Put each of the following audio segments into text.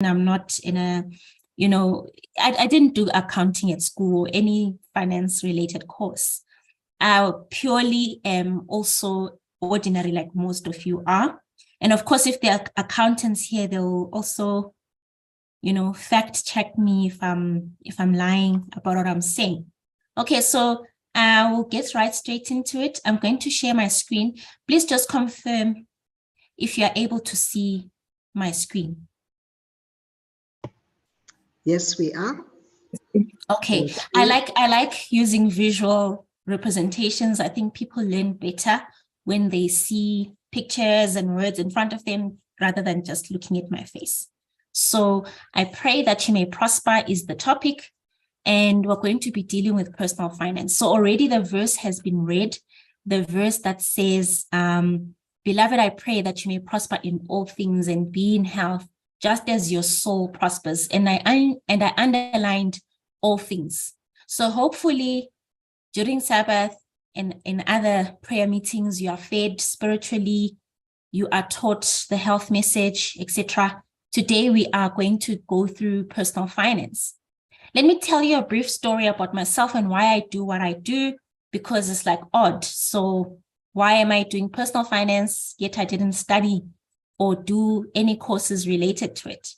I'm not in a, I didn't do accounting at school or any finance related course. I purely am also ordinary, like most of you are. And of course, if there are accountants here, they'll also, fact check me if I'm lying about what I'm saying. Okay, so we'll get right straight into it. I'm going to share my screen. Please just confirm if you're able to see my screen. Yes, we are. Okay, I like using visual representations. I think people learn better when they see pictures and words in front of them rather than just looking at my face. So I pray that you may prosper is the topic, and we're going to be dealing with personal finance. So already the verse has been read, the verse that says, beloved, I pray that you may prosper in all things and be in health, just as your soul prospers. And I underlined all things. So hopefully during Sabbath and in other prayer meetings, you are fed spiritually, you are taught the health message, etc. Today, we are going to go through personal finance. Let me tell you a brief story about myself and why I do what I do, because it's like odd. So why am I doing personal finance, yet I didn't study or do any courses related to it?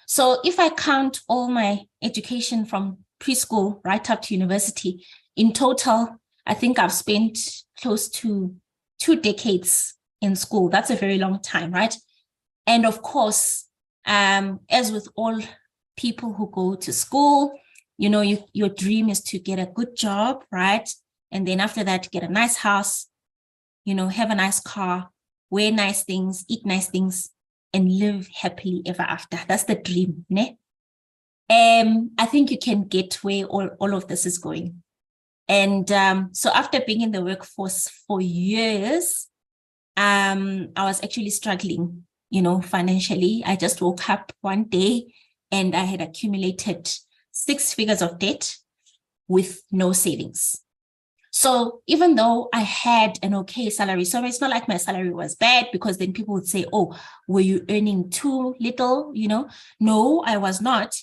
So if I count all my education from preschool right up to university, in total, I think I've spent close to 2 decades in school. That's a very long time, right? And of course, as with all people who go to school, your dream is to get a good job, right? And then after that, get a nice house, have a nice car, wear nice things, eat nice things, and live happily ever after. That's the dream, ne? I think you can get where all of this is going. And so after being in the workforce for years, I was actually struggling, financially. I just woke up one day and I had accumulated 6 figures of debt with no savings. So even though I had an okay salary, so it's not like my salary was bad, because then people would say, oh, were you earning too little? No, I was not.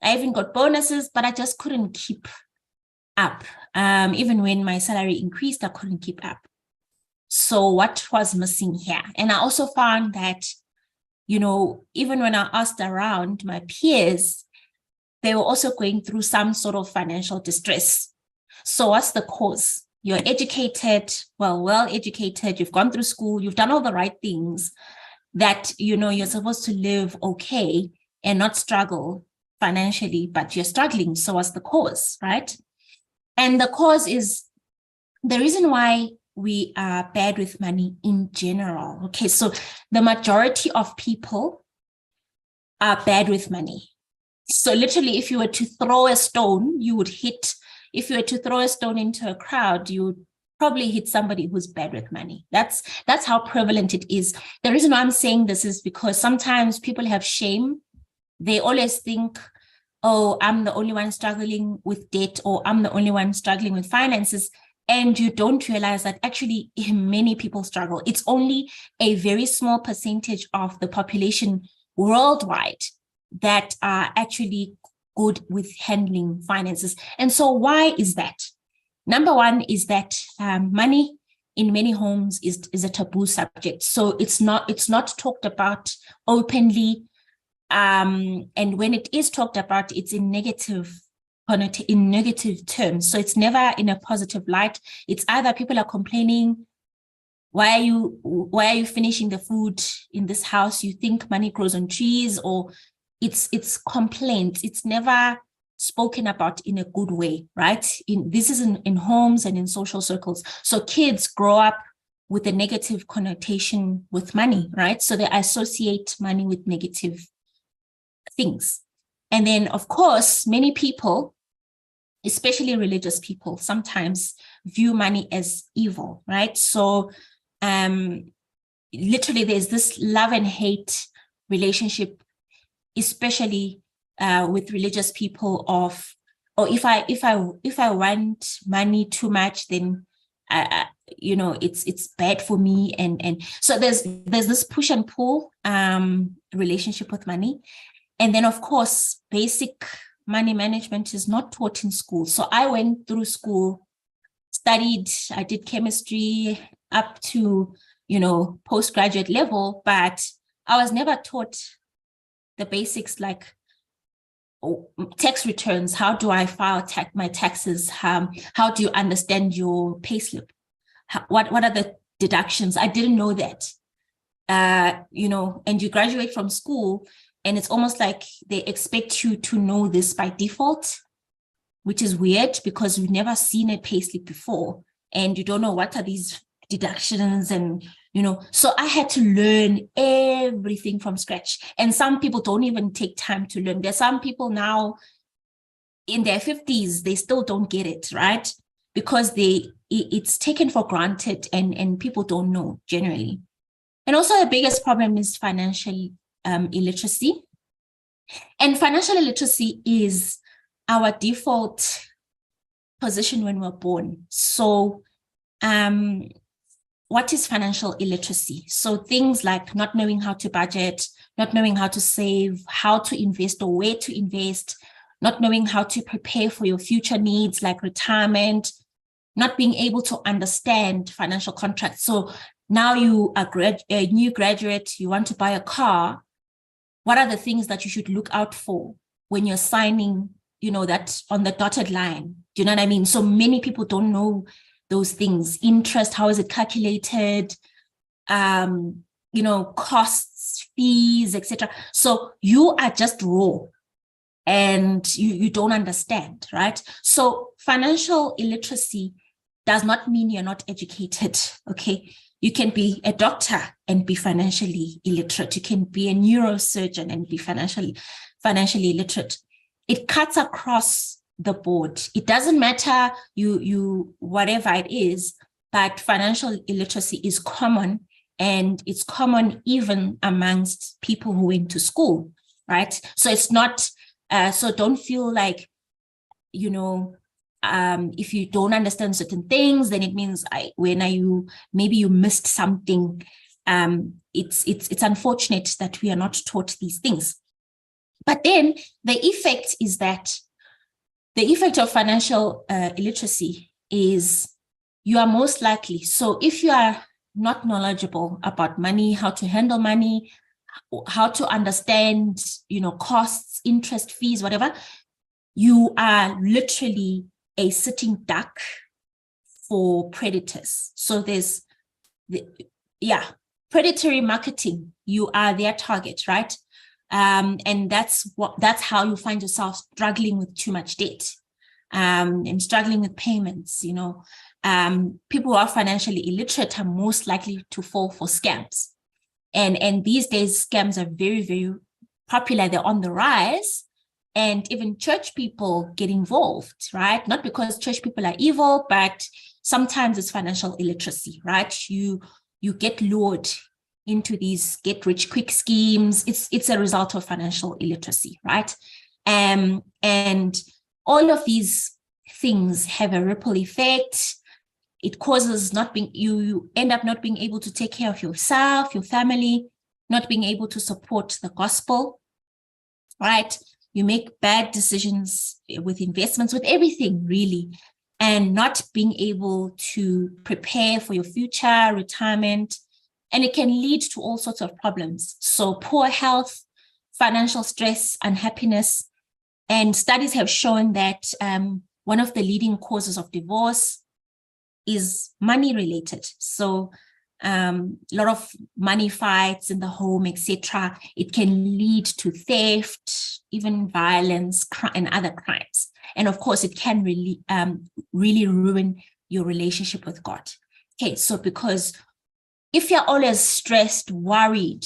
I even got bonuses, but I just couldn't keep up. Even when my salary increased, I couldn't keep up. So what was missing here? And I also found that, even when I asked around my peers, they were also going through some sort of financial distress. So what's the cause? You're educated, well-educated, you've gone through school, you've done all the right things that, you're supposed to live okay and not struggle financially, but you're struggling. So what's the cause, right? And the cause is the reason why we are bad with money in general. Okay, so the majority of people are bad with money. So literally, if you were to throw a stone, if you were to throw a stone into a crowd, you would probably hit somebody who's bad with money. That's how prevalent it is. The reason why I'm saying this is because sometimes people have shame. They always think, oh, I'm the only one struggling with debt, or I'm the only one struggling with finances. And you don't realize that actually many people struggle. It's only a very small percentage of the population worldwide that are actually good with handling finances. And so why is that? Number one is that money in many homes is a taboo subject. So it's not talked about openly. And when it is talked about, it's in negative terms. So it's never in a positive light. It's either people are complaining, why are you finishing the food in this house? You think money grows on trees, or it's complaints. It's never spoken about in a good way, right? This is in homes and in social circles. So kids grow up with a negative connotation with money, right? So they associate money with negative things. And then, of course, many people, especially religious people, sometimes view money as evil, right? So literally there's this love and hate relationship, especially with religious people of, or if I want money too much, then it's bad for me, and so there's this push and pull relationship with money. And then, of course, basic money management is not taught in school. So I went through school, studied, I did chemistry up to, postgraduate level, but I was never taught the basics like tax returns. How do I file my taxes? How do you understand your payslip? What are the deductions? I didn't know that. And you graduate from school and it's almost like they expect you to know this by default, which is weird because you've never seen a payslip before and you don't know what are these deductions and, so I had to learn everything from scratch. And some people don't even take time to learn. There's some people now in their 50s, they still don't get it, right? Because it's taken for granted and people don't know generally. And also the biggest problem is financial illiteracy. And financial illiteracy is our default position when we're born. So what is financial illiteracy? So things like not knowing how to budget, not knowing how to save, how to invest or where to invest, not knowing how to prepare for your future needs like retirement, not being able to understand financial contracts. So now you are a new graduate, you want to buy a car. What are the things that you should look out for when you're signing, that on the dotted line? Do you know what I mean? So many people don't know those things. Interest, how is it calculated? Costs, fees, etc. So you are just raw and you don't understand, right? So financial illiteracy does not mean you're not educated, okay? You can be a doctor and be financially illiterate. You can be a neurosurgeon and be financially illiterate. It cuts across the board. It doesn't matter you whatever it is, but financial illiteracy is common, and it's common even amongst people who went to school, right? So it's not, so don't feel like, if you don't understand certain things, then it means maybe you missed something. It's unfortunate that we are not taught these things. But then the effect is that the effect of financial illiteracy is you are most likely. So if you are not knowledgeable about money, how to handle money, how to understand, costs, interest, fees, whatever, you are literally a sitting duck for predators. So there's predatory marketing. You are their target, right? And that's how you find yourself struggling with too much debt, and struggling with payments. People who are financially illiterate are most likely to fall for scams. And these days, scams are very, very popular. They're on the rise. And even church people get involved, right? Not because church people are evil, but sometimes it's financial illiteracy, right? You get lured into these get-rich-quick schemes. It's a result of financial illiteracy, right? And all of these things have a ripple effect. It causes you end up not being able to take care of yourself, your family, not being able to support the gospel, right? You make bad decisions with investments, with everything really, and not being able to prepare for your future, retirement, and it can lead to all sorts of problems. So poor health, financial stress, unhappiness, and studies have shown that one of the leading causes of divorce is money related. So a lot of money fights in the home, etc. It can lead to theft, even violence, and other crimes. And of course, it can really ruin your relationship with God. Okay, so because if you're always stressed, worried,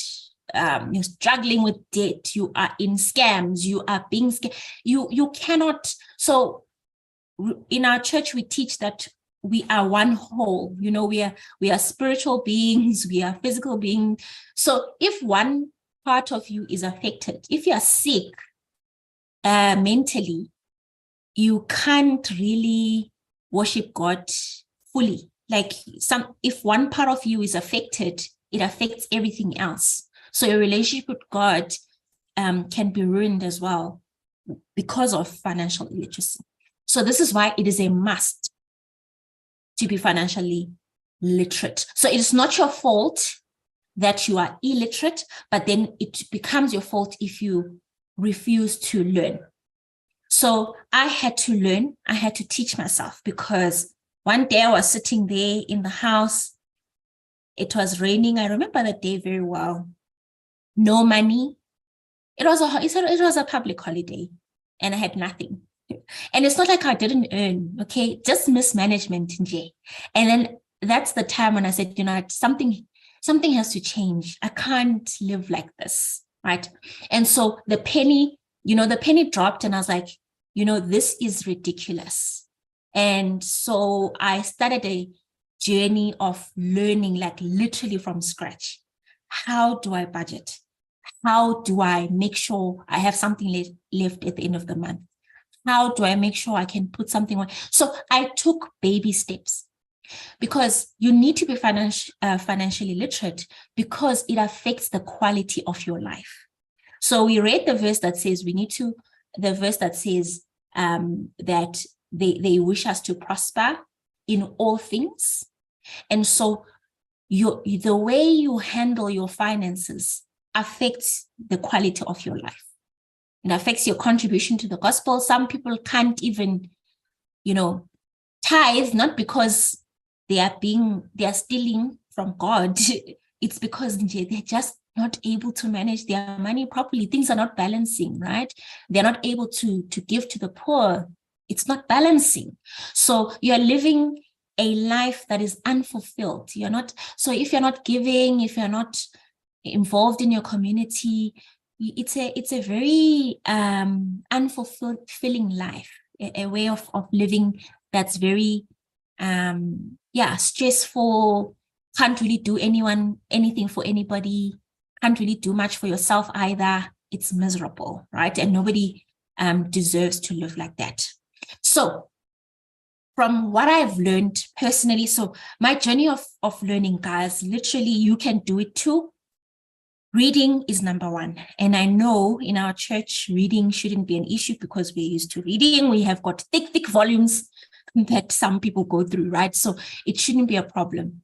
you're struggling with debt, you are in scams, you are being scammed, you cannot. So in our church, we teach that we are one whole. We are spiritual beings, we are physical beings. So if one part of you is affected, if you are sick mentally, you can't really worship God fully. Like if one part of you is affected, it affects everything else. So your relationship with God can be ruined as well because of financial illiteracy. So this is why it is a must to be financially literate. So it's not your fault that you are illiterate, but then it becomes your fault if you refuse to learn. So I had to learn, I had to teach myself, because one day I was sitting there in the house, it was raining. I remember that day very well. No money. It was a public holiday and I had nothing. And it's not like I didn't earn, okay? Just mismanagement. And then that's the time when I said, something has to change. I can't live like this, right? And so the penny dropped and I was like, this is ridiculous. And so I started a journey of learning, like literally from scratch. How do I budget? How do I make sure I have something left at the end of the month? How do I make sure I can put something on? So I took baby steps, because you need to be financially literate, because it affects the quality of your life. So we read the verse that says that they wish us to prosper in all things. And so the way you handle your finances affects the quality of your life. It affects your contribution to the gospel. Some people can't even, tithe, not because they are stealing from God. It's because they're just not able to manage their money properly. Things are not balancing, right? They're not able to give to the poor. It's not balancing. So you're living a life that is unfulfilled. So if you're not giving, if you're not involved in your community, it's a very unfulfilling life, a way of living that's very stressful, can't really do anything for anybody, can't really do much for yourself either. It's miserable, right? And nobody deserves to live like that. So from what I've learned personally, so my journey of learning, guys, literally you can do it too. Reading is number one. And I know in our church, reading shouldn't be an issue because we're used to reading. We have got thick volumes that some people go through, right? So it shouldn't be a problem.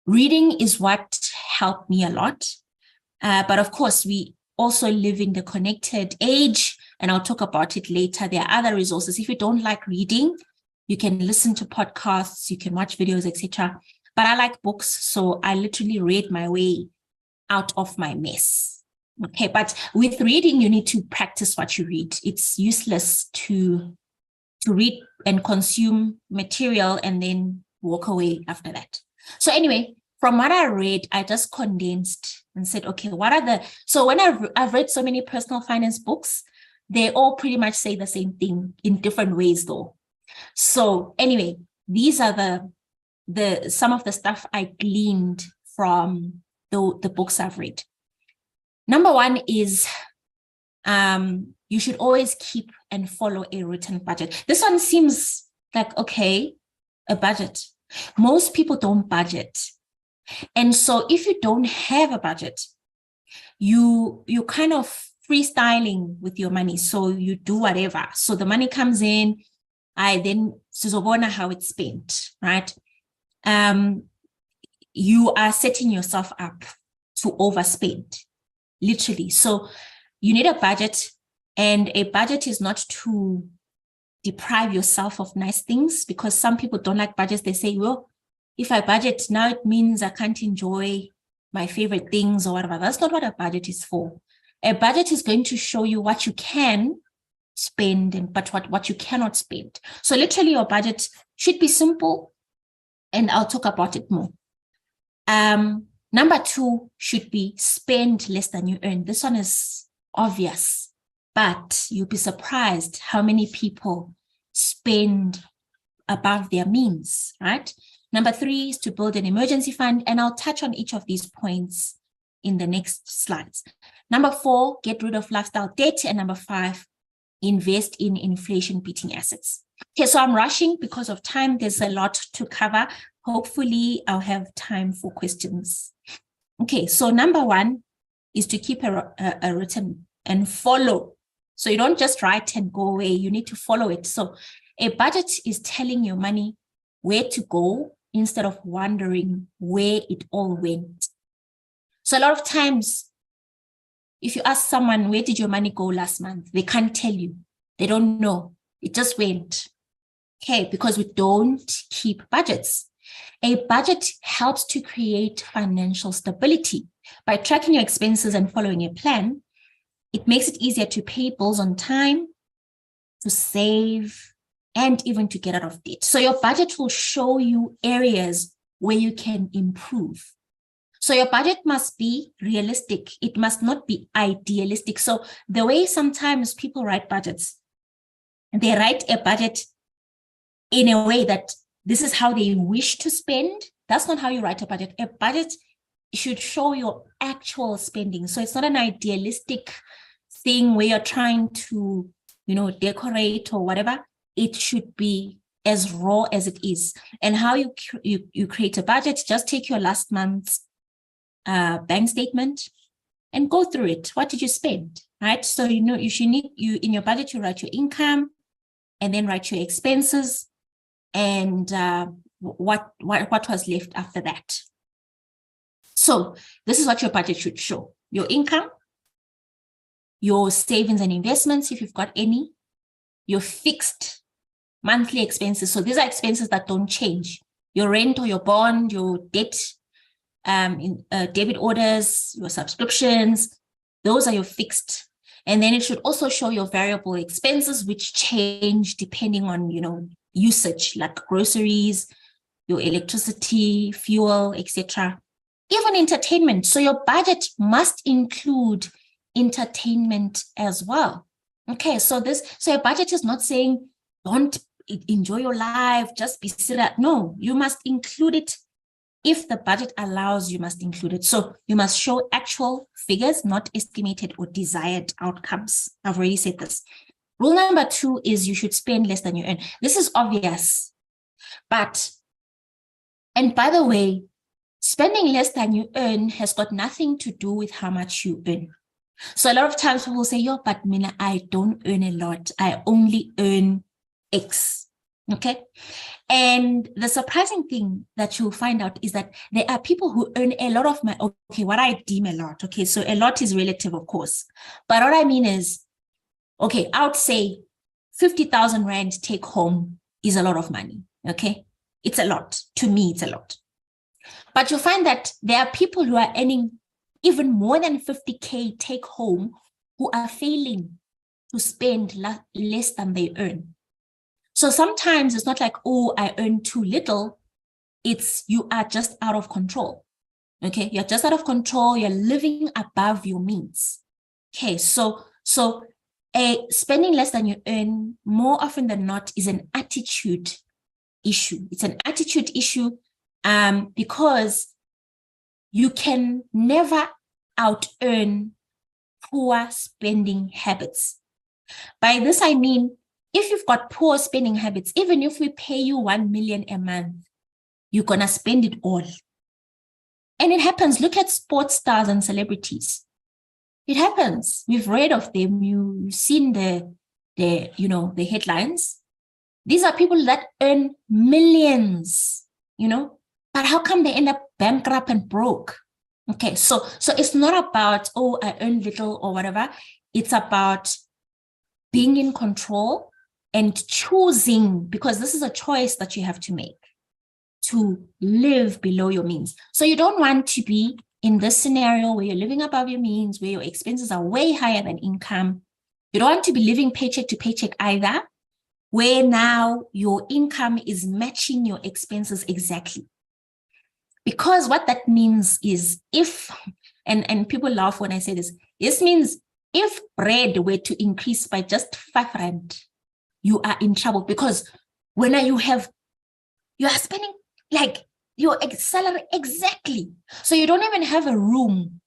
Reading is what helped me a lot. But of course, we also live in the connected age, and I'll talk about it later. There are other resources. If you don't like reading, you can listen to podcasts, you can watch videos, etc. But I like books, so I literally read my way out of my mess. Okay, but with reading, you need to practice what you read. It's useless to read and consume material and then walk away after that. So anyway, from what I read, I just condensed and said, okay, so when I've read so many personal finance books, they all pretty much say the same thing in different ways though. So anyway, these are some of the stuff I gleaned from the books I've read. Number one is you should always keep and follow a written budget. This one seems like, okay, a budget. Most people don't budget. And so if you don't have a budget, you kind of freestyling with your money. So you do whatever. So the money comes in, I then sizobona how it's spent, right? You are setting yourself up to overspend, literally. So you need a budget, and a budget is not to deprive yourself of nice things, because some people don't like budgets. They say, well, if I budget now, it means I can't enjoy my favorite things or whatever. That's not what a budget is for. A budget is going to show you what you can spend, but what you cannot spend. So literally your budget should be simple, and I'll talk about it more. Number two should be spend less than you earn. This one is obvious, but you'll be surprised how many people spend above their means, right? Number three is to build an emergency fund, and I'll touch on each of these points in the next slides. Number four, get rid of lifestyle debt, and number five, invest in inflation-beating assets. Okay, so I'm rushing because of time. There's a lot to cover. Hopefully, I'll have time for questions. Okay, so number one is to keep a written and follow. So you don't just write and go away. You need to follow it. So a budget is telling your money where to go instead of wondering where it all went. So a lot of times, if you ask someone, where did your money go last month? They can't tell you. They don't know. It just went. Okay, because we don't keep budgets. A budget helps to create financial stability. By tracking your expenses and following a plan, it makes it easier to pay bills on time, to save, and even to get out of debt. So your budget will show you areas where you can improve. So your budget must be realistic. It must not be idealistic. So the way sometimes people write budgets, they write a budget in a way that this is how they wish to spend. That's not how you write a budget. A budget should show your actual spending. So it's not an idealistic thing where you're trying to, decorate or whatever. It should be as raw as it is. And how you create a budget, just take your last month's bank statement and go through it. What did you spend, right? So, you should in your budget, you write your income and then write your expenses and what was left after that. So this is what your budget should show: your income, your savings and investments, if you've got any, your fixed monthly expenses. So these are expenses that don't change: your rent or your bond, your debt, debit orders, your subscriptions. Those are your fixed. And then it should also show your variable expenses, which change depending on, usage, like groceries, your electricity, fuel, etc. Even entertainment. So your budget must include entertainment as well. Okay, so your budget is not saying don't enjoy your life, just be serious. No, you must include it. If the budget allows, you must include it. So you must show actual figures, not estimated or desired outcomes. I've already said this. Rule number 2 is you should spend less than you earn. This is obvious, and by the way, spending less than you earn has got nothing to do with how much you earn. So a lot of times people say, but Mina, I don't earn a lot. I only earn X. Okay. And the surprising thing that you'll find out is that there are people who earn a lot of money. Okay, what I deem a lot. Okay, so a lot is relative, of course. But what I mean is, okay, I would say 50,000 Rand take home is a lot of money. Okay, it's a lot. To me, it's a lot. But you'll find that there are people who are earning even more than 50K take home who are failing to spend less than they earn. So sometimes it's not like, I earn too little. It's you are just out of control. Okay, you're just out of control. You're living above your means. Okay, so spending less than you earn more often than not is an attitude issue. It's an attitude issue because you can never out-earn poor spending habits. By this, I mean, if you've got poor spending habits, even if we pay you 1 million a month, you're going to spend it all. And it happens. Look at sports stars and celebrities. It happens. We've read of them. You've seen the headlines. These are people that earn millions, but how come they end up bankrupt and broke? Okay, so it's not about, I earn little or whatever. It's about being in control and choosing, because this is a choice that you have to make, to live below your means. So you don't want to be in this scenario where you're living above your means, where your expenses are way higher than income. You don't want to be living paycheck to paycheck either, where now your income is matching your expenses exactly. Because what that means is and people laugh when I say this means if bread were to increase by just 5 Rand, you are in trouble, because when you are spending like your salary exactly. So you don't even have a room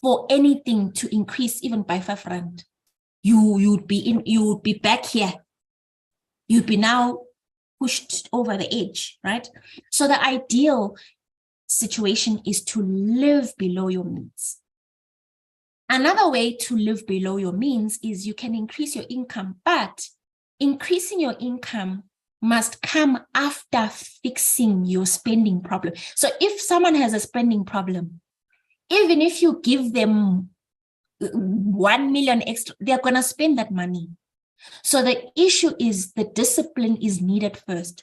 for anything to increase even by 5 Rand. You would be back here. You'd be now pushed over the edge, right? So the ideal situation is to live below your means. Another way to live below your means is you can increase your income, but increasing your income must come after fixing your spending problem. So if someone has a spending problem, even if you give them 1 million extra, they're going to spend that money. So the issue is the discipline is needed first.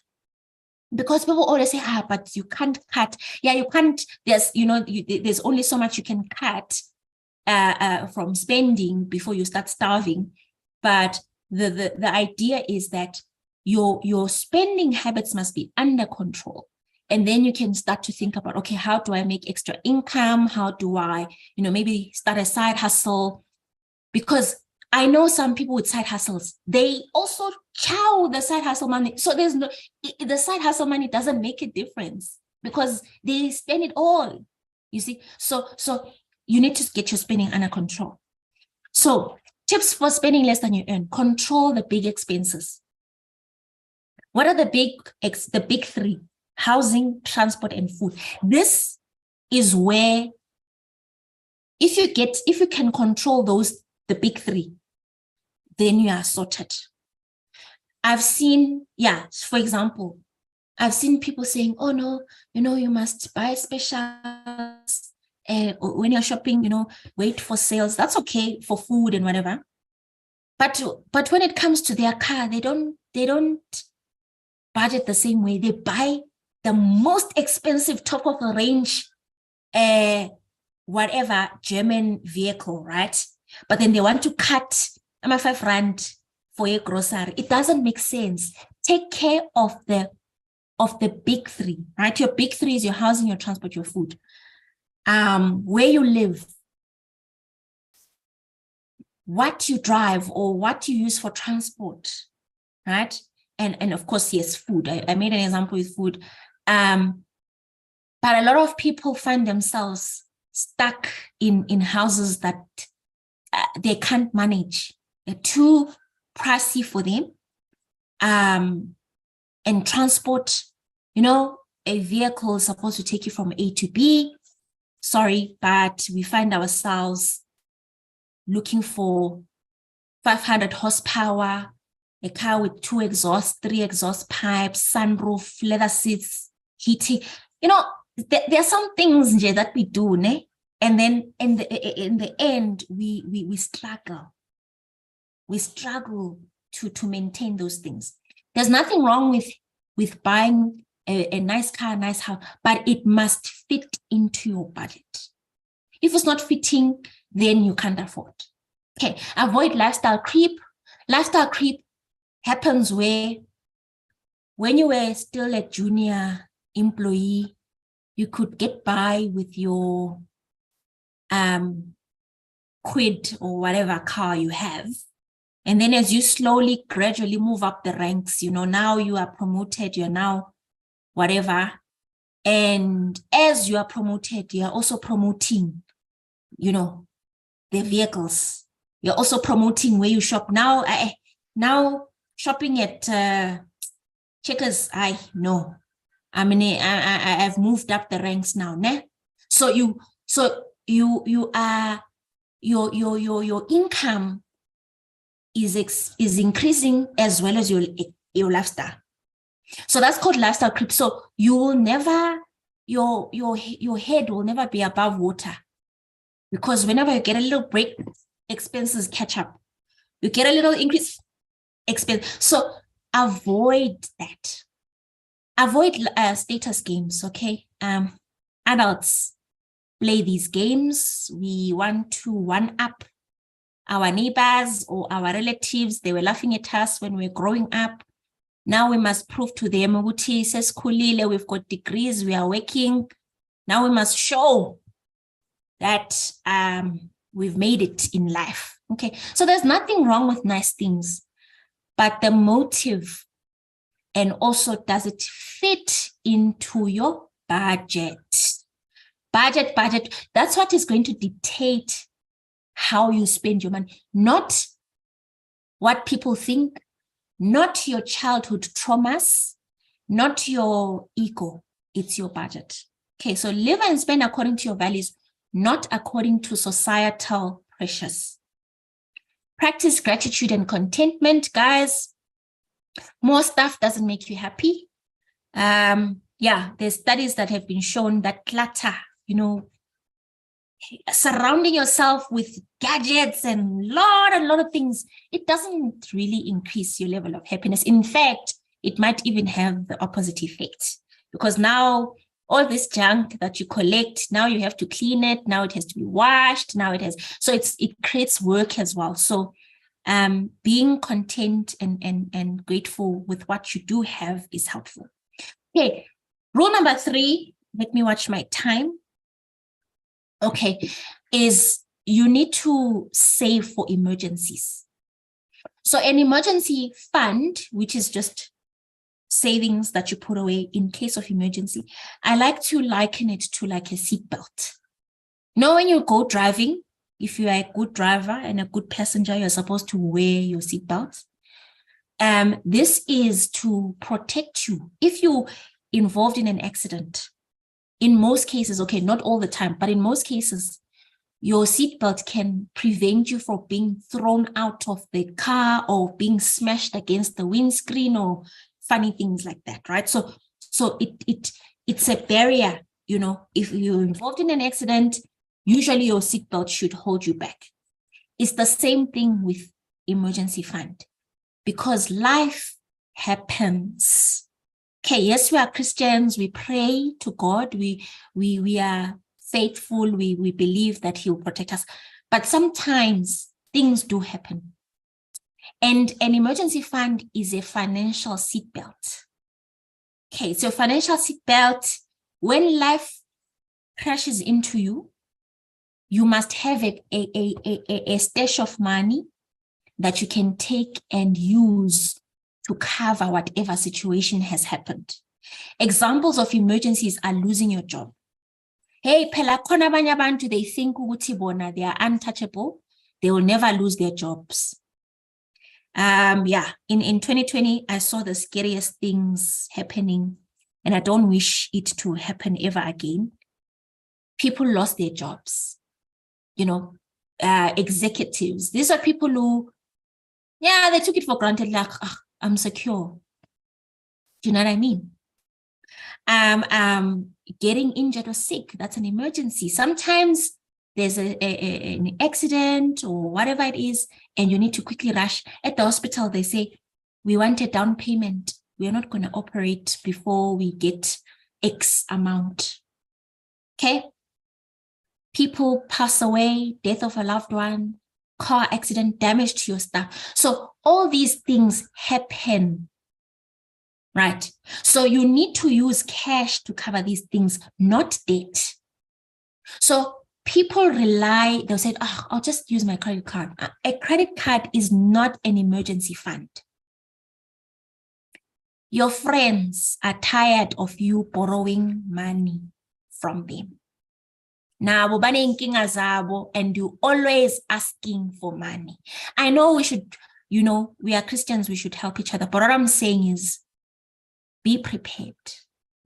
Because people always say, but you can't cut. Yeah, you can't. There's, there's only so much you can cut from spending before you start starving. But the idea is that your spending habits must be under control. And then you can start to think about, okay, how do I make extra income? How do I, maybe start a side hustle? Because I know some people with side hustles, they also chow the side hustle money. So the side hustle money doesn't make a difference because they spend it all, you see? So you need to get your spending under control. So tips for spending less than you earn: control the big expenses. What are the big three? Housing, transport, and food. This is where, if you can control the big three, then you are sorted. I've seen, for example, I've seen people saying, oh no, you must buy specials. When you're shopping, wait for sales. That's okay for food and whatever. But when it comes to their car, they don't budget the same way. They buy the most expensive, top of the range, whatever German vehicle, right? But then they want to cut R5 for a grocery. It doesn't make sense. Take care of the big three, right? Your big three is your housing, your transport, your food. Where you live, what you drive or what you use for transport, right? And of course, yes, food. I made an example with food. But a lot of people find themselves stuck in houses that they can't manage. They're too pricey for them. And transport, a vehicle is supposed to take you from A to B. Sorry, but we find ourselves looking for 500 horsepower, a car with 2 exhausts, 3 exhaust pipes, sunroof, leather seats, heating. There are some things that we do, ne? And then in the end, we struggle. We struggle to maintain those things. There's nothing wrong with buying a nice car, a nice house, but it must fit into your budget. If it's not fitting, then you can't afford. Okay, avoid lifestyle creep. Lifestyle creep happens when you were still a junior employee, you could get by with your quid or whatever car you have. And then as you slowly, gradually move up the ranks, now you are promoted, you're now whatever. And as you are promoted, you are also promoting, the vehicles. You're also promoting where you shop. Now shopping at Checkers, no. I've moved up the ranks now, ne? So you are your income is increasing as well as your lifestyle. So that's called lifestyle creep. So you will never, your head will never be above water, because whenever you get a little break, expenses catch up. You get a little increase, expense. So avoid that. Avoid status games, okay? Adults play these games. We want to one-up our neighbors or our relatives. They were laughing at us when we were growing up. Now we must prove to them, we've got degrees, we are working. Now we must show that we've made it in life. Okay, so there's nothing wrong with nice things, but the motive, and also does it fit into your budget? Budget. That's what is going to dictate how you spend your money, not what people think, not your childhood traumas, not your ego. It's your budget. Okay, so live and spend according to your values, not according to societal precious. Practice gratitude and contentment, guys. More stuff doesn't make you happy. There's studies that have been shown that clutter, surrounding yourself with gadgets and a lot of things, it doesn't really increase your level of happiness. In fact, it might even have the opposite effect, because now all this junk that you collect, now you have to clean it. Now it has to be washed. So it creates work as well. So being content and grateful with what you do have is helpful. Okay, rule number 3, let me watch my time. Okay, is you need to save for emergencies. So an emergency fund, which is just savings that you put away in case of emergency, I like to liken it to like a seatbelt. When you go driving, if you are a good driver and a good passenger, you're supposed to wear your seatbelt. This is to protect you. If you're involved in an accident, in most cases, okay, not all the time, but in most cases, your seatbelt can prevent you from being thrown out of the car or being smashed against the windscreen or funny things like that, right? So it's a barrier, if you're involved in an accident, usually your seatbelt should hold you back. It's the same thing with emergency fund, because life happens. Okay, yes, we are Christians. We pray to God. We are faithful. We believe that He will protect us. But sometimes things do happen. And an emergency fund is a financial seatbelt. Okay, so financial seatbelt, when life crashes into you, you must have a stash of money that you can take and use to cover whatever situation has happened. Examples of emergencies are losing your job. Hey, phela khona abanye abantu, they think ukuthi bona they are untouchable. They will never lose their jobs. In 2020, I saw the scariest things happening, and I don't wish it to happen ever again. People lost their jobs. Executives. These are people who, they took it for granted, like, I'm secure. Do you know what I mean? Getting injured or sick, that's an emergency. Sometimes there's an accident or whatever it is, and you need to quickly rush. At the hospital, they say, we want a down payment. We're not going to operate before we get X amount. Okay? People pass away, death of a loved one, car accident, damage to your stuff. So all these things happen, right? So you need to use cash to cover these things, not debt. So people they'll say, I'll just use my credit card. A credit card is not an emergency fund. Your friends are tired of you borrowing money from them. Now, and you always asking for money. I know we should, we are Christians, we should help each other. But what I'm saying is, be prepared.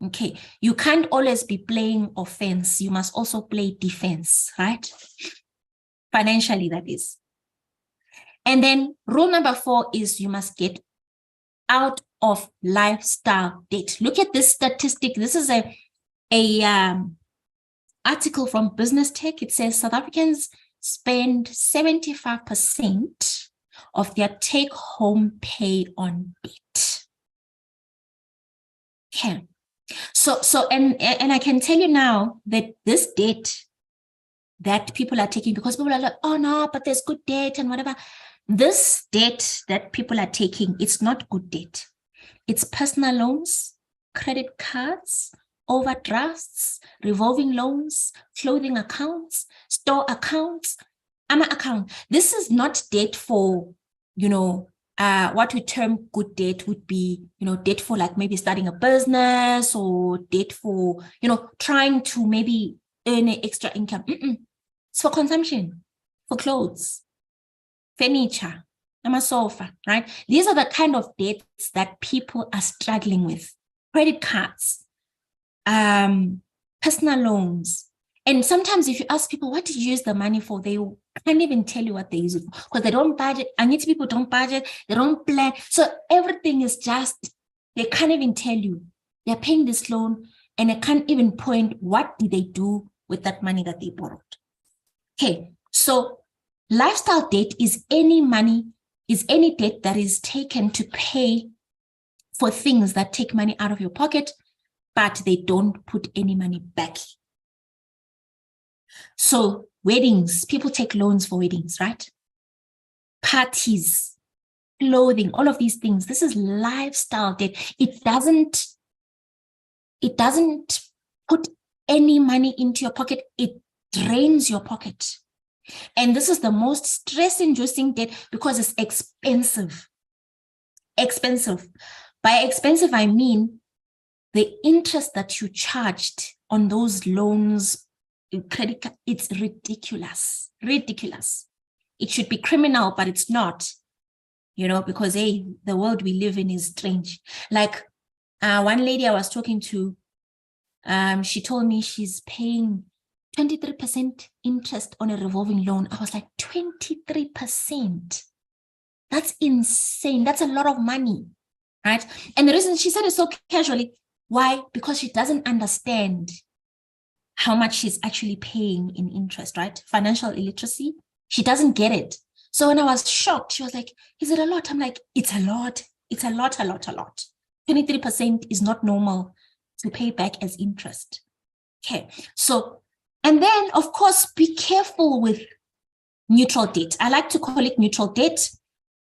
Okay, you can't always be playing offense. You must also play defense, right? Financially, that is. And then rule number 4 is you must get out of lifestyle debt. Look at this statistic. This is a article from Business Tech. It says South Africans spend 75% of their take-home pay on debt. Okay. So and I can tell you now that this debt that people are taking, because people are like, oh no, but there's good debt and whatever. This debt that people are taking, it's not good debt. It's personal loans, credit cards, overdrafts, revolving loans, clothing accounts, store accounts, AMA account. This is not debt for, what we term good debt would be, debt for like maybe starting a business, or debt for, trying to maybe earn an extra income. It's for consumption, for clothes, furniture, a sofa, right? These are the kind of debts that people are struggling with. Credit cards, personal loans. And sometimes if you ask people, what did you use the money for? They can't even tell you what they use it for because they don't budget. And yet people don't budget, they don't plan. So everything is just, they can't even tell you. They're paying this loan and they can't even point what did they do with that money that they borrowed. Okay, so lifestyle debt is any debt that is taken to pay for things that take money out of your pocket, but they don't put any money back. So weddings, people take loans for weddings, right? Parties, clothing, all of these things. This is lifestyle debt. It doesn't put any money into your pocket. It drains your pocket. And this is the most stress-inducing debt because it's expensive. Expensive. By expensive, I mean the interest that you charged on those loans, credit card, it's ridiculous. Ridiculous. It should be criminal, but it's not, you know, because hey, the world we live in is strange. Like one lady I was talking to, she told me she's paying 23% interest on a revolving loan. I was like, 23%? That's insane. That's a lot of money, right? And the reason she said it so casually, why? Because she doesn't understand how much she's actually paying in interest, right? Financial illiteracy. She doesn't get it. So when I was shocked, she was like, is it a lot? I'm like, it's a lot. It's a lot. 23% is not normal to pay back as interest. Okay. So, and then of course, be careful with neutral debt. I like to call it neutral debt.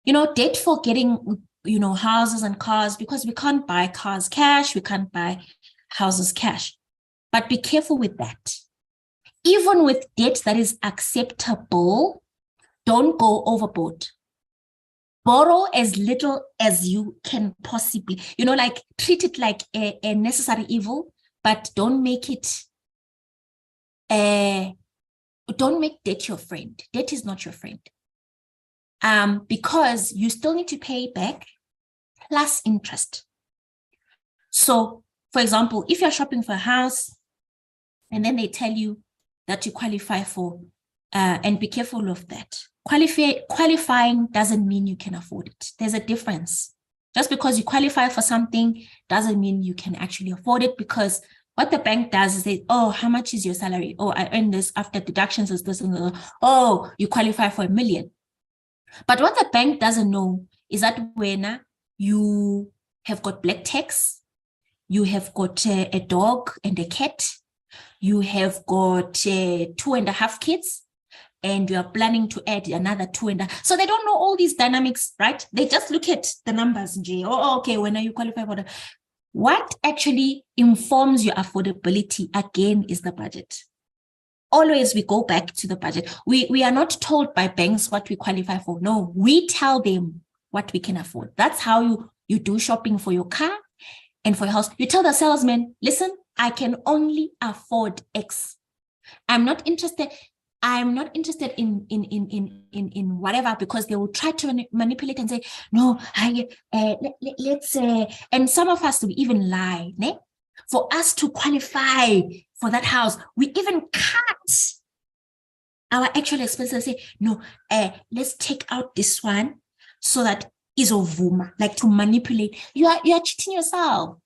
You know, debt for getting, you know, houses and cars, because we can't buy cars cash. We can't buy houses cash. But be careful with that. Even with debt that is acceptable, don't go overboard. Borrow as little as you can possibly, you know, like treat it like a necessary evil, but don't make it, don't make debt your friend. Debt is not your friend. Because you still need to pay back plus interest. So, for example, if you're shopping for a house and then they tell you that you qualify for, and be careful of that. Qualifying doesn't mean you can afford it. There's a difference. Just because you qualify for something doesn't mean you can actually afford it, because what the bank does is say, oh, how much is your salary? Oh, I earn this after deductions is this. Oh, you qualify for $1 million. But what the bank doesn't know is that when you have got black tax, you have got a dog and a cat, you have got 2.5 kids, and you are planning to add another 2.5. So they don't know all these dynamics, right? They just look at the numbers. Oh, okay, when are you qualified for the... What actually informs your affordability, again, is the budget. Always we go back to the budget. We are not told by banks what we qualify for. No, we tell them what we can afford. That's how you do shopping for your car and for your house. You tell the salesman, listen, I can only afford X. I'm not interested in whatever, because they will try to manipulate and say, no, let's and some of us, we even lie, ne? For us to qualify for that house, we even cut our actual expenses, say, no, let's take out this one so that is ovuma, like to manipulate. You are cheating yourself.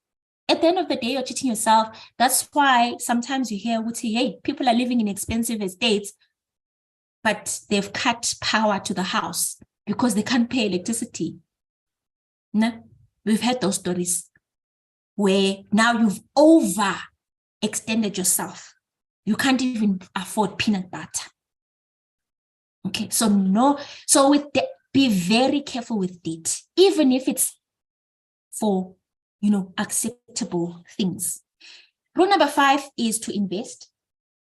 At the end of the day, you're cheating yourself. That's why sometimes you hear, would say, hey, people are living in expensive estates, but they've cut power to the house because they can't pay electricity. No? We've heard those stories where now you've overextended yourself. You can't even afford peanut butter. Okay, so no. So with debt, be very careful with debt, even if it's for, you know, acceptable things. Rule number 5 is to invest.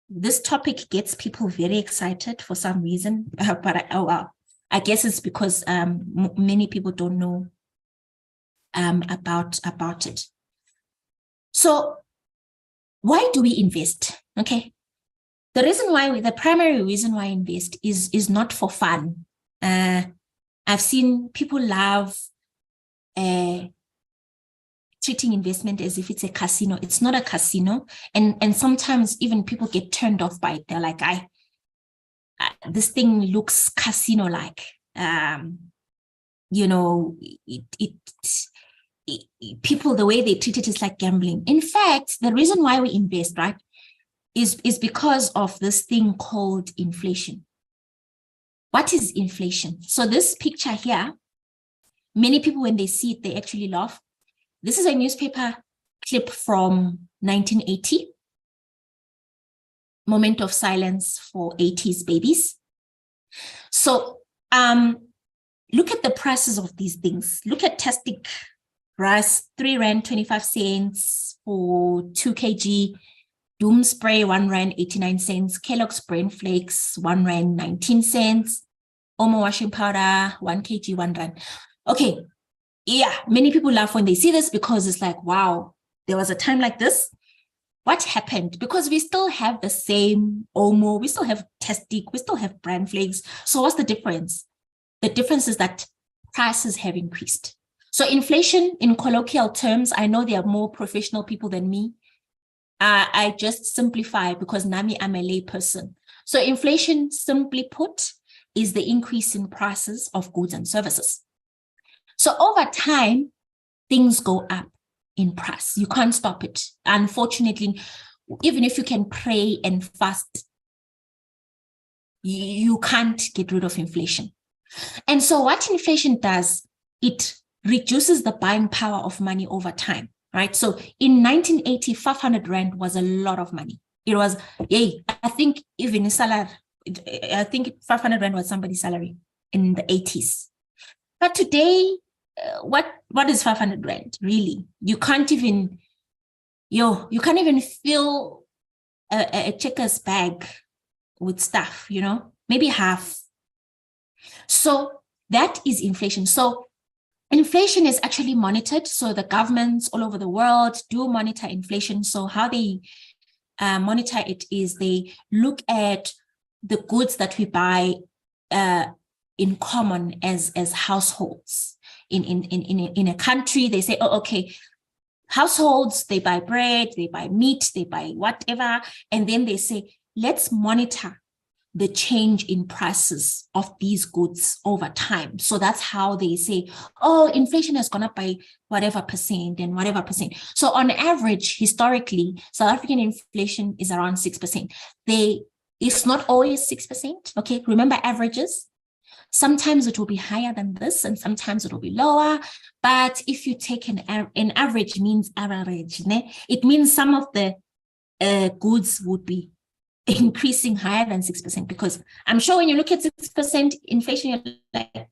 This topic gets people very excited for some reason, but I guess it's because many people don't know about it. So why do we invest? Okay, the primary reason why I invest is not for fun. I've seen people love treating investment as if it's a casino. It's not a casino. And sometimes even people get turned off by it. They're like, this thing looks casino-like. You know, people, the way they treat it is like gambling. In fact, the reason why we invest, right, is because of this thing called inflation. What is inflation? So this picture here, many people, when they see it, they actually laugh. This is a newspaper clip from 1980. Moment of silence for 80s babies. So look at the prices of these things. Look at TESDA rice, 3 Rand 25 cents for 2 kg. Doom spray, 1 Rand 89 cents. Kellogg's Brain Flakes, 1 Rand 19 cents. Omo washing powder, 1 kg, 1 Rand. Okay, yeah, many people laugh when they see this because it's like, wow, there was a time like this. What happened? Because we still have the same Omo, we still have TESDA, we still have Brain Flakes. So what's the difference? The difference is that prices have increased. So inflation, in colloquial terms, I know there are more professional people than me. I just simplify because Nami, I'm a lay person. So inflation, simply put, is the increase in prices of goods and services. So over time, things go up in price. You can't stop it. Unfortunately, even if you can pray and fast, you can't get rid of inflation. And so what inflation does, it reduces the buying power of money over time, right? So in 1980, 500 Rand was a lot of money. It was, I think even a salary, I think 500 Rand was somebody's salary in the 80s. But today, what is 500 Rand really? You can't even, you can't even fill a Checkers bag with stuff, you know, maybe half. So that is inflation. So inflation is actually monitored. So the governments all over the world do monitor inflation. So how they monitor it is they look at the goods that we buy in common as households. In a country, they say, oh, okay, households, they buy bread, they buy meat, they buy whatever. And then they say, let's monitor the change in prices of these goods over time. So that's how they say, oh, inflation has gone up by whatever percent and whatever percent. So on average, historically, South African inflation is around 6%. It's not always 6%, okay? Remember averages. Sometimes it will be higher than this and sometimes it will be lower. But if you take an average means average, né? It means some of the goods would be increasing higher than 6%, because I'm sure when you look at 6% inflation, you're like,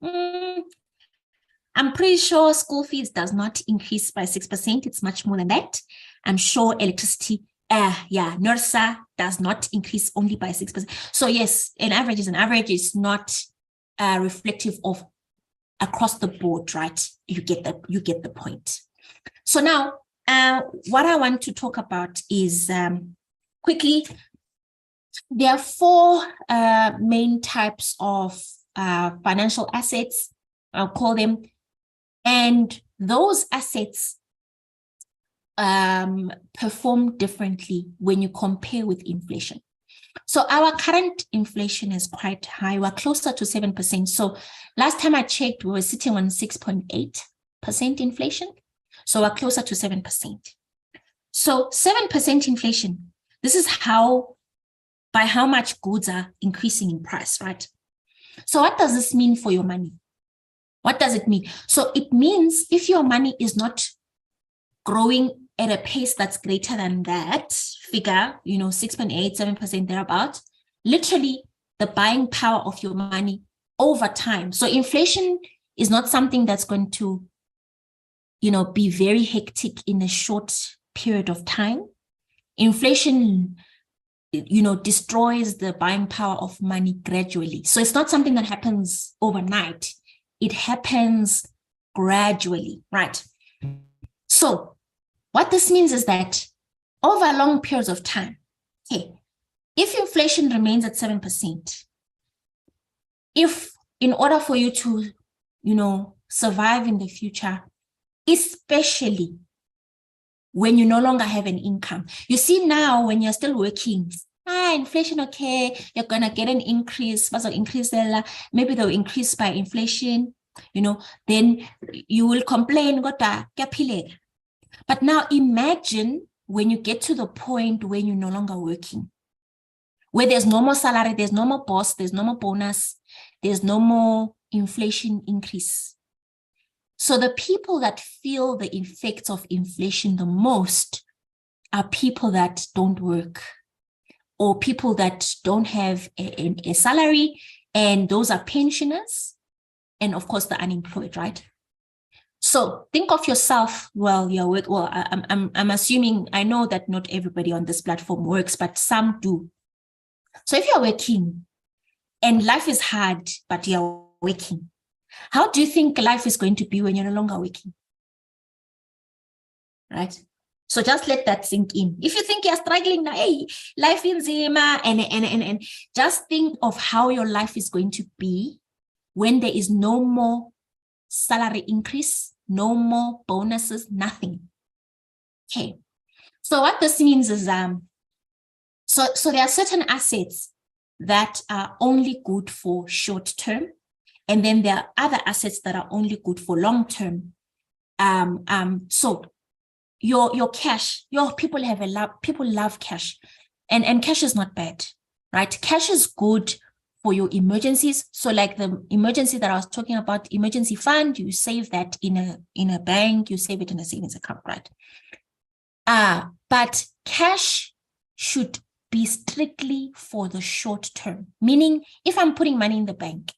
I'm pretty sure school fees does not increase by 6%. It's much more than that. I'm sure electricity, NERSA does not increase only by 6%. So yes, an average is an average. It's not reflective of across the board, right? You get the point. So now, what I want to talk about is quickly, there are 4 main types of financial assets, I'll call them, and those assets perform differently when you compare with inflation. So our current inflation is quite high. We're closer to 7%. So last time I checked, we were sitting on 6.8% inflation. So we're closer to 7%. So 7% inflation, this is by how much goods are increasing in price, right? So what does this mean for your money? What does it mean? So it means if your money is not growing at a pace that's greater than that figure, 6.8, 7% thereabout, literally the buying power of your money over time. So inflation is not something that's going to, be very hectic in a short period of time. Inflation, destroys the buying power of money gradually. So it's not something that happens overnight. It happens gradually, right? So what this means is that over long periods of time, if inflation remains at 7%, if in order for you to, survive in the future, especially when you no longer have an income. You see now, when you're still working, inflation, okay, you're gonna get an increase, maybe they'll increase by inflation, then you will complain, but now imagine when you get to the point when you're no longer working, where there's no more salary, there's no more boss, there's no more bonus, there's no more inflation increase. So the people that feel the effects of inflation the most are people that don't work, or people that don't have a salary, and those are pensioners, and of course the unemployed, right? So think of yourself while you're working. Well, I'm assuming, I know that not everybody on this platform works, but some do. So if you're working and life is hard, but you're working, how do you think life is going to be when you're no longer working? Right? So just let that sink in. If you think you're struggling now, hey, life is zima, and just think of how your life is going to be when there is no more salary increase, no more bonuses, nothing. Okay. So what this means is, so there are certain assets that are only good for short term, and then there are other assets that are only good for long term. So your cash, people love cash, and cash is not bad, right? Cash is good for your emergencies. So like the emergency that I was talking about, emergency fund, you save that in a bank, you save it in a savings account, right? But cash should be strictly for the short term, meaning if I'm putting money in the bank,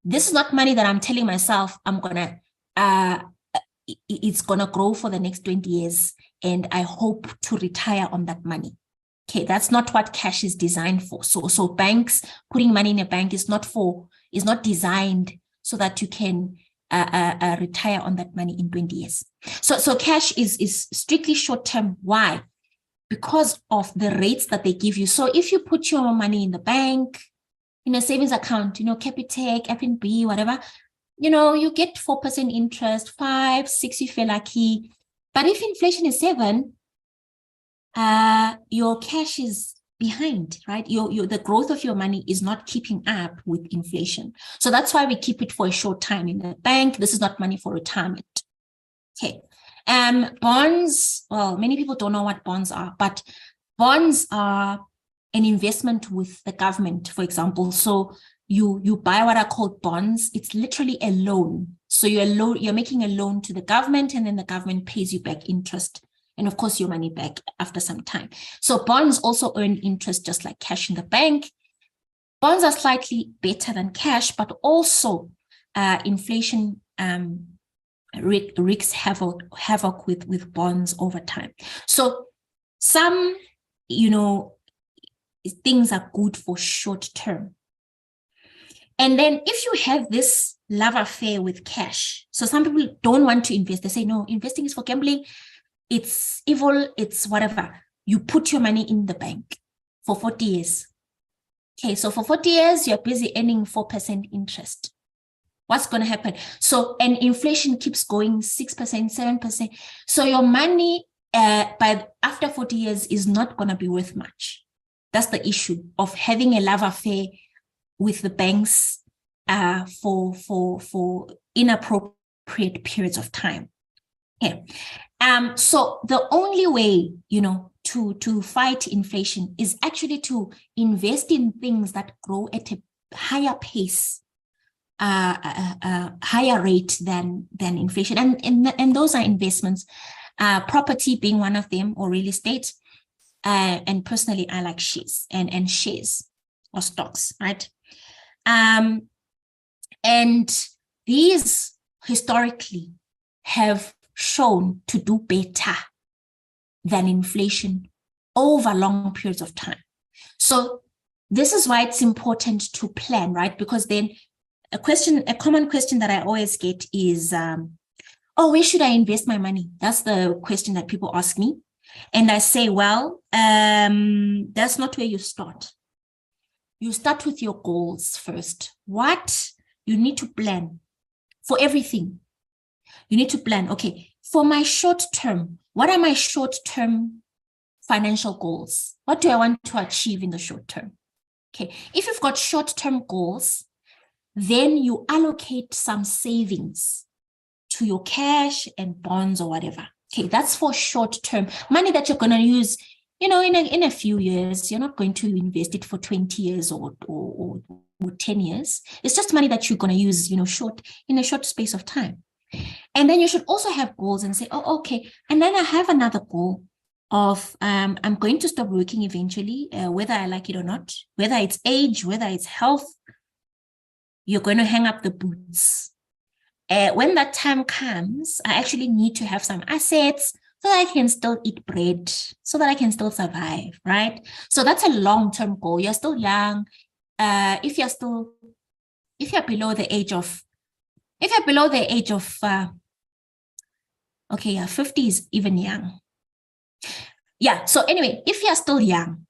this is not money that I'm telling myself it's gonna grow for the next 20 years and I hope to retire on that money. Okay, that's not what cash is designed for. So banks, putting money in a bank is not designed so that you can retire on that money in 20 years. So cash is strictly short term. Why? Because of the rates that they give you. So if you put your money in the bank, in a savings account, Capitec, FNB, whatever, you get 4% interest, 5, 6 if you're lucky. But if inflation is 7, your cash is behind, right? The growth of your money is not keeping up with inflation. So that's why we keep it for a short time in the bank. This is not money for retirement. Okay. Bonds, well, many people don't know what bonds are, but bonds are an investment with the government, for example. So you buy what are called bonds. It's literally a loan. So you're making a loan to the government, and then the government pays you back interest, and of course your money back after some time. So bonds also earn interest just like cash in the bank. Bonds are slightly better than cash, but also inflation wreaks havoc with bonds over time. So some, things are good for short term. And then if you have this love affair with cash, so some people don't want to invest. They say, no, investing is for gambling. It's evil. It's whatever. You put your money in the bank for 40 years. Okay, so for 40 years, you're busy earning 4% interest. What's going to happen? So, and inflation keeps going 6%, 7%. So your money after 40 years is not going to be worth much. That's the issue of having a love affair with the banks for inappropriate periods of time. Okay. So the only way, to fight inflation is actually to invest in things that grow at a higher pace, higher rate than inflation, and those are investments, property being one of them, or real estate. And personally, I like shares and shares or stocks, right? And these historically have shown to do better than inflation over long periods of time. So this is why it's important to plan, right? Because then a common question that I always get is, where should I invest my money? That's the question that people ask me. And I say, well, that's not where you start. You start with your goals first. What you need to plan for everything. You need to plan, okay, for my short term, what are my short term financial goals. What do I want to achieve in the short term? Okay, if you've got short-term goals, then you allocate some savings to your cash and bonds or whatever. Okay, that's for short-term money that you're going to use, in a few years. You're not going to invest it for 20 years or 10 years. It's just money that you're going to use, in a short space of time. And then you should also have goals and say, oh, okay. And then I have another goal of I'm going to stop working eventually, whether I like it or not, whether it's age, whether it's health. You're going to hang up the boots. When that time comes, I actually need to have some assets so that I can still eat bread, so that I can still survive, right? So that's a long-term goal. You're still young. If you're below the age of, 50 is even young. Yeah, so anyway, if you're still young,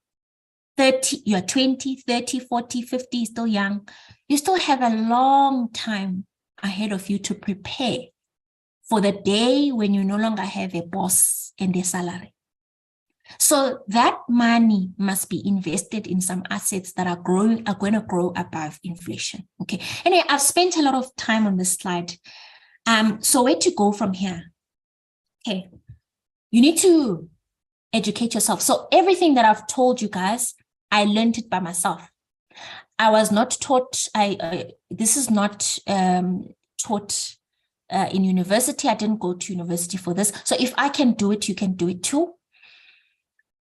30, you're 20, 30, 40, 50, still young, you still have a long time ahead of you to prepare for the day when you no longer have a boss and a salary. So that money must be invested in some assets that are going to grow above inflation. Okay. Anyway, I've spent a lot of time on this slide. So where to go from here? Okay. You need to educate yourself. So everything that I've told you guys, I learned it by myself. I was not taught, this is not taught in university. I didn't go to university for this. So if I can do it, you can do it too.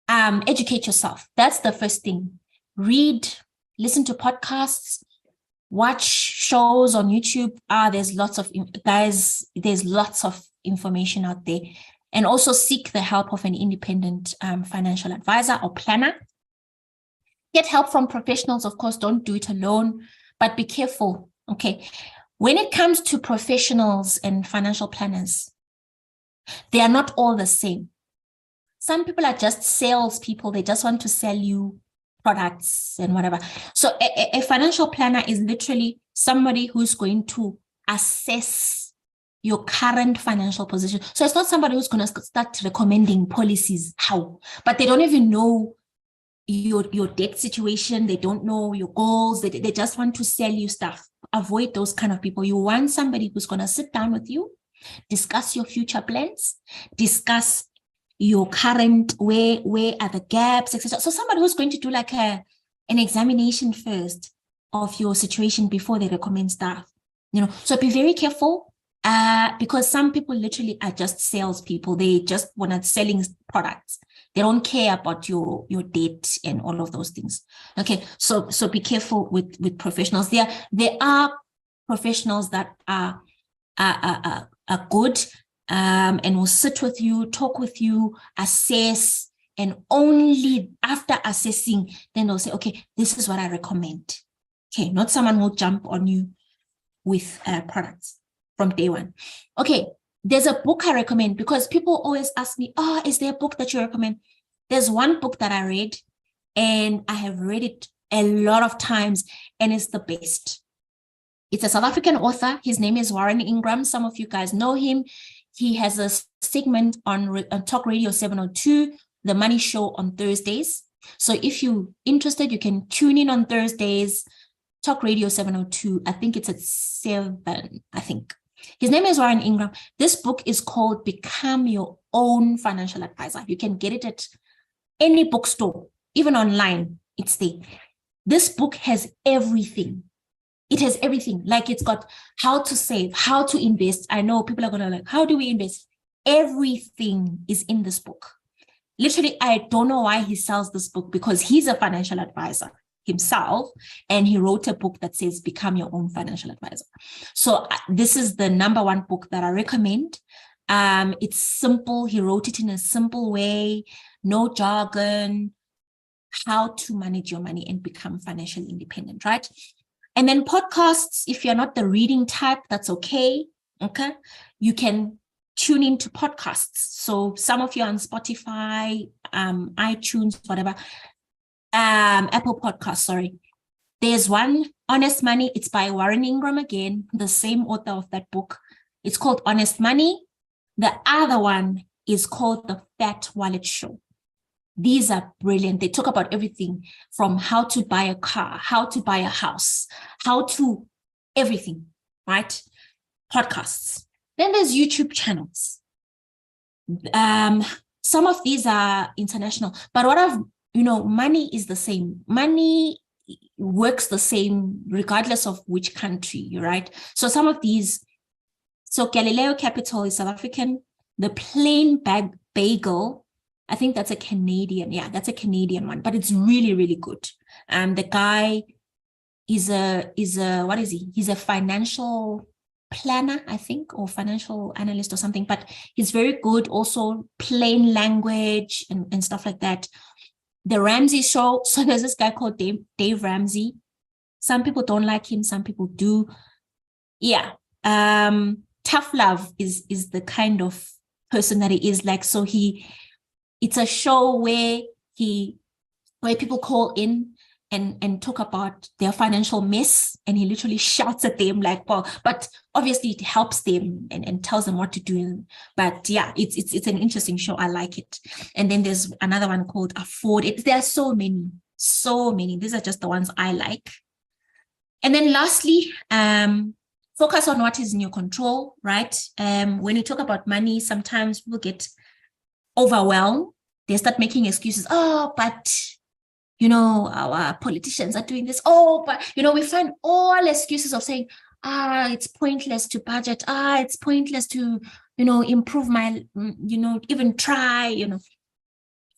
Educate yourself. That's the first thing. Read, listen to podcasts, watch shows on YouTube. There's lots of information out there. And also seek the help of an independent financial advisor or planner. Get help from professionals, of course. Don't do it alone, but be careful, okay? When it comes to professionals and financial planners, they are not all the same. Some people are just salespeople. They just want to sell you products and whatever. So a financial planner is literally somebody who's going to assess your current financial position. So it's not somebody who's going to start recommending policies, but they don't even know your debt situation. They don't know your goals. They just want to sell you stuff. Avoid those kind of people. You want somebody who's going to sit down with you, discuss your future plans, discuss your current, where are the gaps, etc. So somebody who's going to do like an examination first of your situation before they recommend stuff. So be very careful because some people literally are just salespeople. They just want to selling products. They don't care about your debt and all of those things. Okay, so be careful with professionals. There are professionals that are good and will sit with you, talk with you, assess, and only after assessing, then they'll say, okay, this is what I recommend. Okay, not someone who will jump on you with products from day one. Okay, there's a book I recommend because people always ask me, is there a book that you recommend? There's one book that I read and I have read it a lot of times and it's the best. It's a South African author. His name is Warren Ingram. Some of you guys know him. He has a segment on Talk Radio 702, The Money Show on Thursdays. So if you're interested, you can tune in on Thursdays, Talk Radio 702. I think it's at 7, I think. His name is Warren Ingram. This book is called Become Your Own Financial Advisor. You can get it at any bookstore, even online. It's there. This book has everything. It has everything. Like it's got how to save, how to invest. I know people are going to like, how do we invest? Everything is in this book. Literally, I don't know why he sells this book because he's a financial advisor himself and he wrote a book that says Become Your Own Financial Advisor. So this is the number one book that I recommend. It's simple. He wrote it in a simple way, no jargon, how to manage your money and become financially independent, right? And then podcasts, if you're not the reading type, that's okay. Okay. You can tune into podcasts. So some of you are on Spotify, iTunes, whatever, Apple Podcasts, sorry. There's one, Honest Money. It's by Warren Ingram again, the same author of that book. It's called Honest Money. The other one is called The Fat Wallet Show. These are brilliant. They talk about everything from how to buy a car, how to buy a house, how to everything, right? Podcasts. Then there's YouTube channels. Some of these are international, but money is the same. Money works the same regardless of which country, right? So some of these, so Galileo Capital is South African. The Plain Bagel, I think that's a Canadian. Yeah, that's a Canadian one, but it's really, really good. The guy is what is he? He's a financial planner, I think, or financial analyst or something, but he's very good. Also plain language and stuff like that. The Ramsey Show. So there's this guy called Dave Ramsey. Some people don't like him, some people do. Yeah. Tough Love is the kind of person that he is like. So it's a show where people call in and talk about their financial mess, and he literally shouts at them like, well, but obviously it helps them and tells them what to do. But yeah, it's an interesting show. I like it. And then there's another one called Afford It. There are so many. These are just the ones I like. And then lastly, focus on what is in your control, right? When you talk about money, sometimes people get overwhelmed. They start making excuses. Oh, but our politicians are doing this. Oh, but, we find all excuses of saying, it's pointless to budget. It's pointless to, improve my, even try,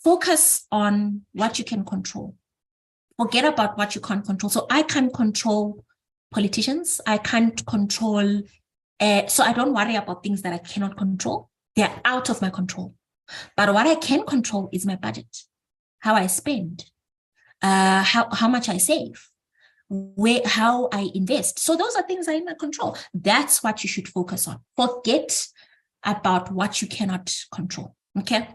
Focus on what you can control. Forget about what you can't control. So I can't control politicians. I can't control, so I don't worry about things that I cannot control. They're out of my control. But what I can control is my budget, how I spend, how much I save, how I invest. So those are things that are in my control. That's what you should focus on. Forget about what you cannot control. Okay.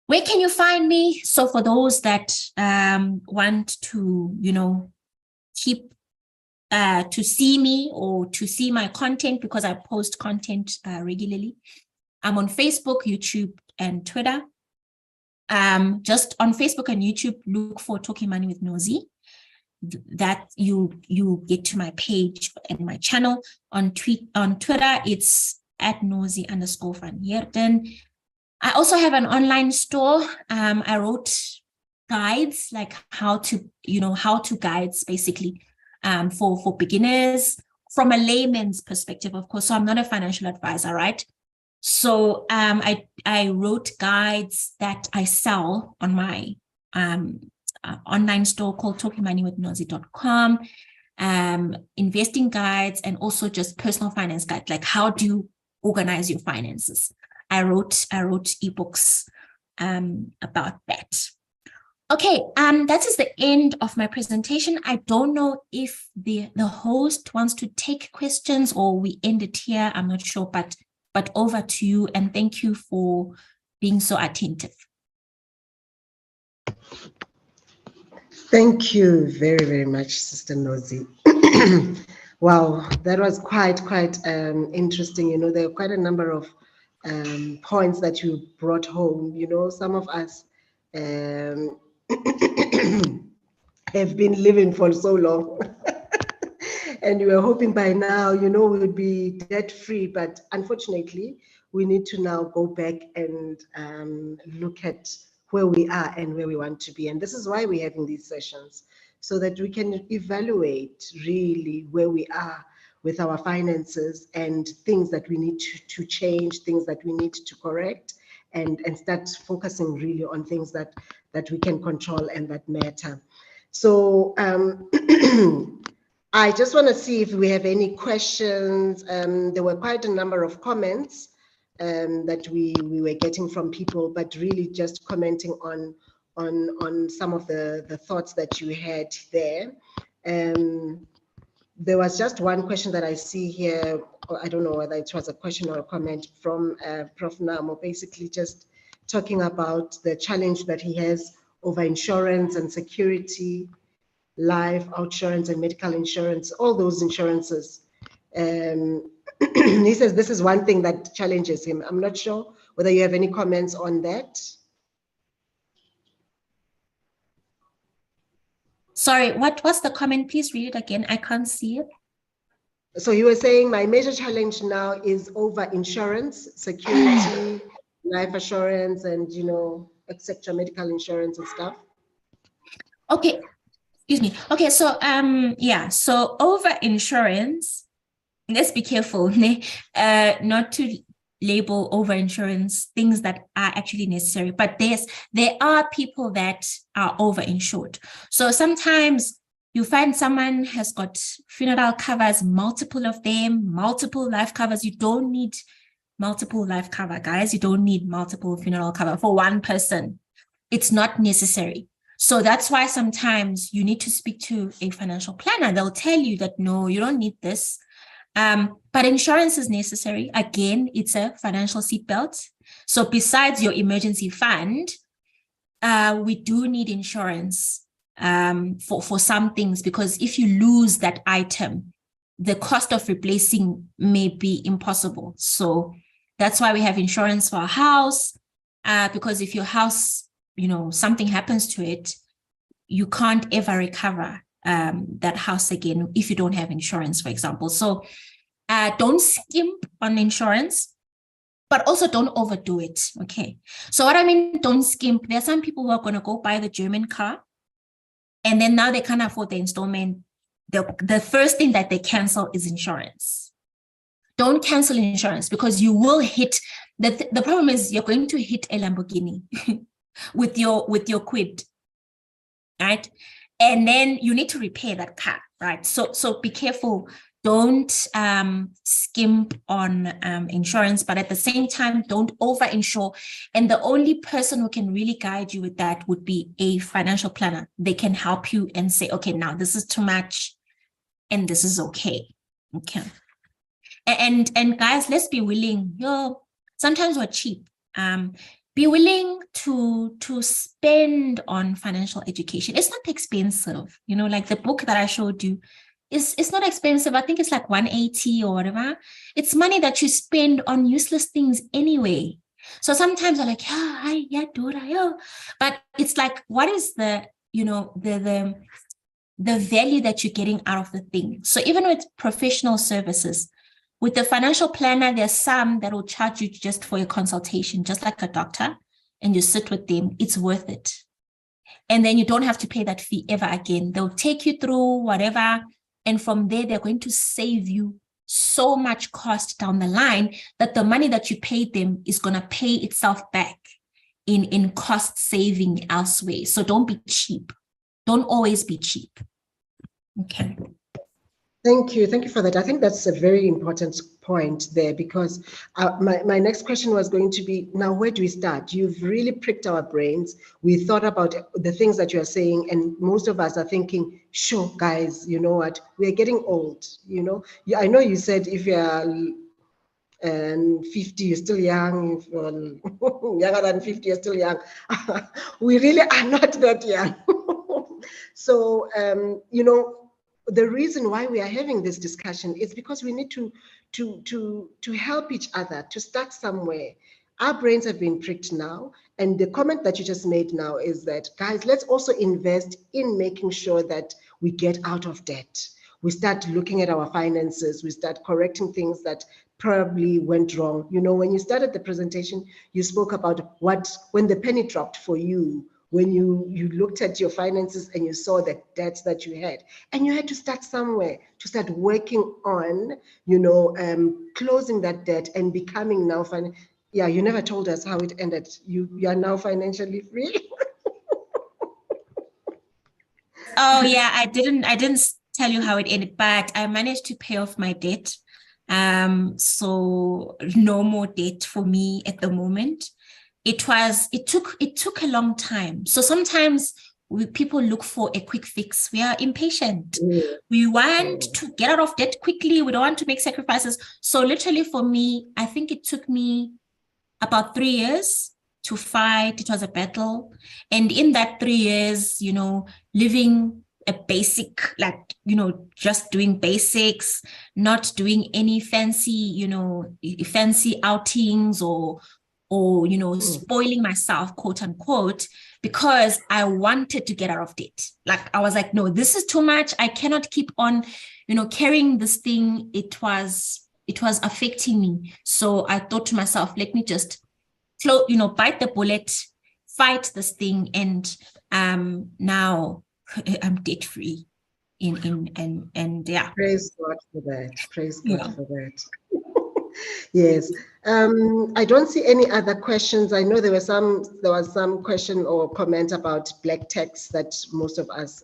Where can you find me? So for those that want to, keep to see me or to see my content, because I post content regularly, I'm on Facebook, YouTube, and Twitter. Just on Facebook and YouTube, look for Talking Money with Nosy. That you get to my page and my channel. On Twitter, it's @Nosy_van I also have an online store. I wrote guides, like how to guides basically for beginners from a layman's perspective, of course. So I'm not a financial advisor, right? So I wrote guides that I sell on my online store called talkingmoneywithnosy.com, investing guides, and also just personal finance guides, like how do you organize your finances. I wrote ebooks about that. Okay, that is the end of my presentation. I don't know if the host wants to take questions or we end it here. I'm not sure, but over to you, and thank you for being so attentive. Thank you very, very much, Sister Nosy. Wow, that was quite interesting. There are quite a number of points that you brought home. Some of us have been living for so long. And we were hoping by now, we would be debt-free, but unfortunately, we need to now go back and look at where we are and where we want to be. And this is why we're having these sessions, so that we can evaluate really where we are with our finances and things that we need to change, things that we need to correct, and start focusing really on things that we can control and that matter. So I just want to see if we have any questions. There were quite a number of comments that we were getting from people, but really just commenting on some of the thoughts that you had there. There was just one question that I see here. I don't know whether it was a question or a comment from Prof. Namo, basically just talking about the challenge that he has over insurance and security, life, insurance, and medical insurance, all those insurances. He says this is one thing that challenges him. I'm not sure whether you have any comments on that. Sorry, what's the comment? Please read it again. I can't see it. So you were saying my major challenge now is over insurance, security, life assurance, and, you know, etc., medical insurance and stuff. Okay, excuse me. Okay, so yeah, so over insurance, let's be careful not to label over insurance things that are actually necessary, but there are people that are over insured. So sometimes you find someone has got funeral covers, multiple of them, multiple life covers. You don't need multiple life cover, guys. You don't need multiple funeral cover for one person. It's not necessary. So that's why sometimes you need to speak to a financial planner. They'll tell you that, no, you don't need this. But insurance is necessary. Again, it's a financial seatbelt. So besides your emergency fund, we do need insurance for some things, because if you lose that item, the cost of replacing may be impossible. So that's why we have insurance for a house, because if your house, you know, something happens to it, you can't ever recover that house again if you don't have insurance, for example. So don't skimp on insurance, but also don't overdo it. Okay. So what I mean, don't skimp. There are some people who are going to go buy the German car, and then now they can't afford the installment. The first thing that they cancel is insurance. Don't cancel insurance, because you will hit, the problem is you're going to hit a Lamborghini with your quid, right? And then you need to repair that car, right? So be careful. Don't skimp on insurance, but at the same time, don't over-insure. And the only person who can really guide you with that would be a financial planner. They can help you and say, okay, now this is too much and this is okay. Okay. And guys, let's be willing. Sometimes we're cheap. Be willing to spend on financial education. It's not expensive. You know, like the book that I showed you, it's not expensive. I think it's like 180 or whatever. It's money that you spend on useless things anyway. So sometimes I'm like, but it's like, what is the, you know, the value that you're getting out of the thing? So even with professional services, with the financial planner, there's some that will charge you just for your consultation, just like a doctor, and you sit with them. It's worth it. And then you don't have to pay that fee ever again. They'll take you through whatever. And from there, they're going to save you so much cost down the line that the money that you paid them is going to pay itself back in cost saving elsewhere. So don't be cheap. Don't always be cheap. Okay. Thank you for that. I think that's a very important point there, because my next question was going to be, now where do we start? You've really pricked our brains. We thought about the things that you are saying, and most of us are thinking, sure, guys, you know what, we're getting old, you know. I know you said if you're 50, you're still young. If you're younger than 50, you're still young. We really are not that young. So, you know, the reason why we are having this discussion is because we need to help each other, to start somewhere. Our brains have been pricked now. And the comment that you just made now is that, guys, let's also invest in making sure that we get out of debt. We start looking at our finances. We start correcting things that probably went wrong. You know, when you started the presentation, you spoke about when the penny dropped for you, when you looked at your finances and you saw the debts that you had, and you had to start somewhere, to start working on, you know, closing that debt and becoming now yeah, you never told us how it ended. You are now financially free. Oh yeah, I didn't tell you how it ended, but I managed to pay off my debt. So no more debt for me at the moment. It took a long time. So sometimes people look for a quick fix. We are impatient. We want to get out of debt quickly. We don't want to make sacrifices. So literally for me, I think it took me about 3 years to fight. It was a battle. And in that 3 years, you know, living a basic, like, you know, just doing basics, not doing any fancy, you know, fancy outings or or, you know, spoiling myself, quote unquote, because I wanted to get out of debt. Like, I was like, no, this is too much. I cannot keep on, you know, carrying this thing. It was affecting me. So I thought to myself, let me just, you know, bite the bullet, fight this thing. And now I'm debt free. And yeah. Praise God for that. Praise God Yeah. for that. Yes. I don't see any other questions. I know there was some question or comment about black text that most of us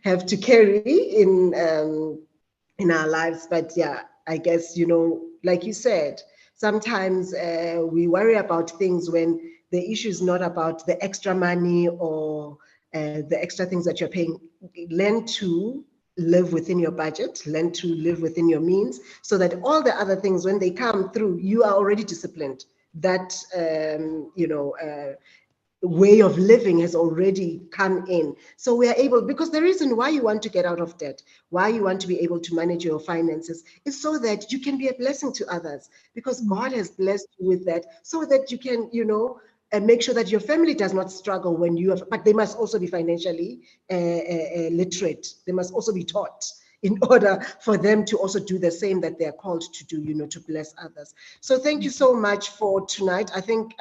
have to carry in our lives. But yeah, I guess, you know, like you said, sometimes we worry about things when the issue is not about the extra money or the extra things that you're paying. Learn to live within your budget, learn to live within your means, so that all the other things, when they come through, you are already disciplined. That way of living has already come in. So we are able, because the reason why you want to get out of debt, why you want to be able to manage your finances, is so that you can be a blessing to others, because God has blessed you with that, so that you can, you know, and make sure that your family does not struggle when you have, but they must also be financially literate. They must also be taught in order for them to also do the same that they're called to do, you know, to bless others. So thank you so much for tonight. I think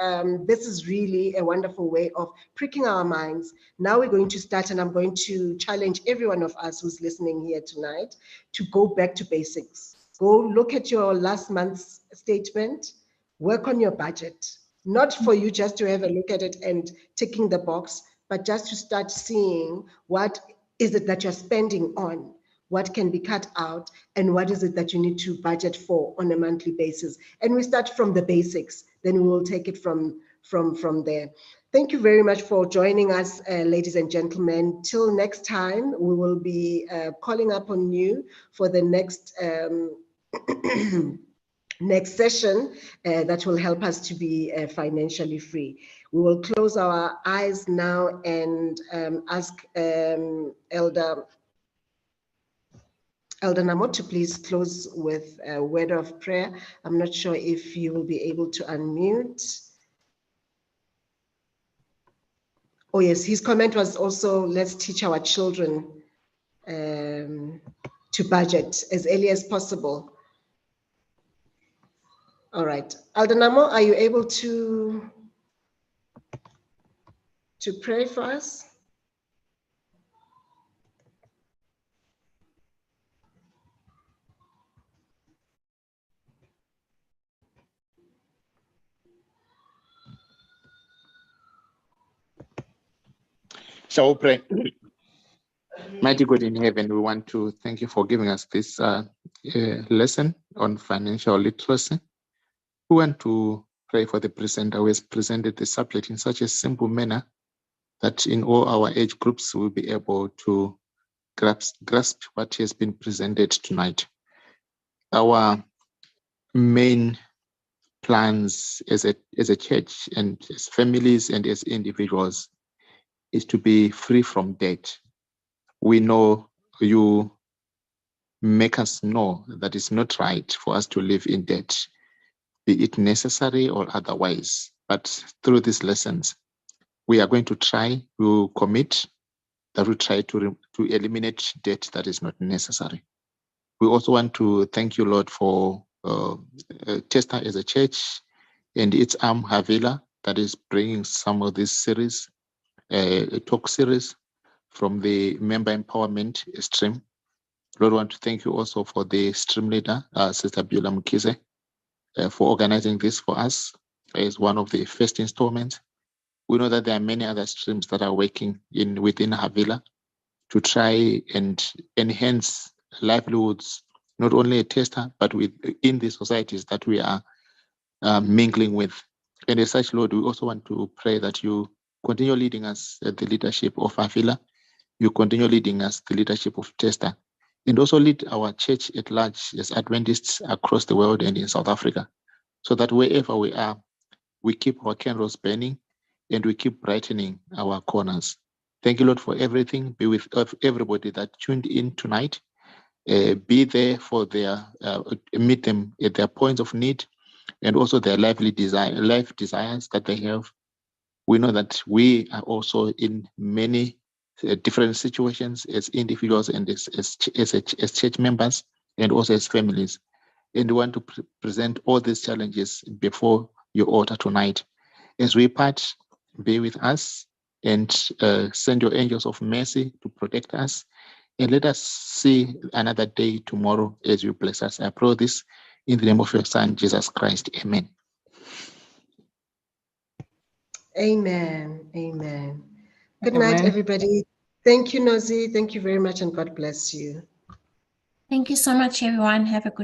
this is really a wonderful way of pricking our minds. Now we're going to start, and I'm going to challenge every one of us who's listening here tonight to go back to basics. Go look at your last month's statement, work on your budget. Not for you just to have a look at it and ticking the box, but just to start seeing what is it that you're spending on, what can be cut out, and what is it that you need to budget for on a monthly basis. And we start from the basics, then we will take it from there. Thank you very much for joining us, ladies and gentlemen. Till next time, we will be calling up on you for the next next session that will help us to be financially free. We will close our eyes now and ask Elder Namot to please close with a word of prayer. I'm not sure if you will be able to unmute. Oh yes, his comment was also, let's teach our children to budget as early as possible. All right, Elder Namo, are you able to pray for us? Shall we pray? Mighty God in heaven, we want to thank you for giving us this lesson on financial literacy. We want to pray for the presenter who has presented the subject in such a simple manner that in all our age groups we'll be able to grasp what has been presented tonight. Our main plans as a church and as families and as individuals is to be free from debt. We know you make us know that it's not right for us to live in debt, be it necessary or otherwise. But through these lessons, we are going to try to commit that we try to eliminate debt that is not necessary. We also want to thank you, Lord, for TESDA as a church and its arm Havila that is bringing some of this series, talk series from the member empowerment stream. Lord, I want to thank you also for the stream leader, Sister Beulah Mkize, for organizing this for us as one of the first installments. We know that there are many other streams that are working within Havila to try and enhance livelihoods, not only at TESDA, but in the societies that we are mingling with. And as such, Lord, we also want to pray that you continue leading us at the leadership of Havila, you continue leading us the leadership of TESDA, and also lead our church at large as Adventists across the world and in South Africa, so that wherever we are, we keep our candles burning and we keep brightening our corners. Thank you, Lord, for everything. Be with everybody that tuned in tonight. Be there for their, meet them at their points of need. and also their life desires that they have. We know that we are also in many different situations as individuals and as church members and also as families. And we want to present all these challenges before your altar tonight. As we part, be with us and send your angels of mercy to protect us. And let us see another day tomorrow as you bless us. I pray this in the name of your Son, Jesus Christ. Amen. Amen. Amen. Good night, everybody. Thank you, Nozi. Thank you very much, and God bless you. Thank you so much, everyone. Have a good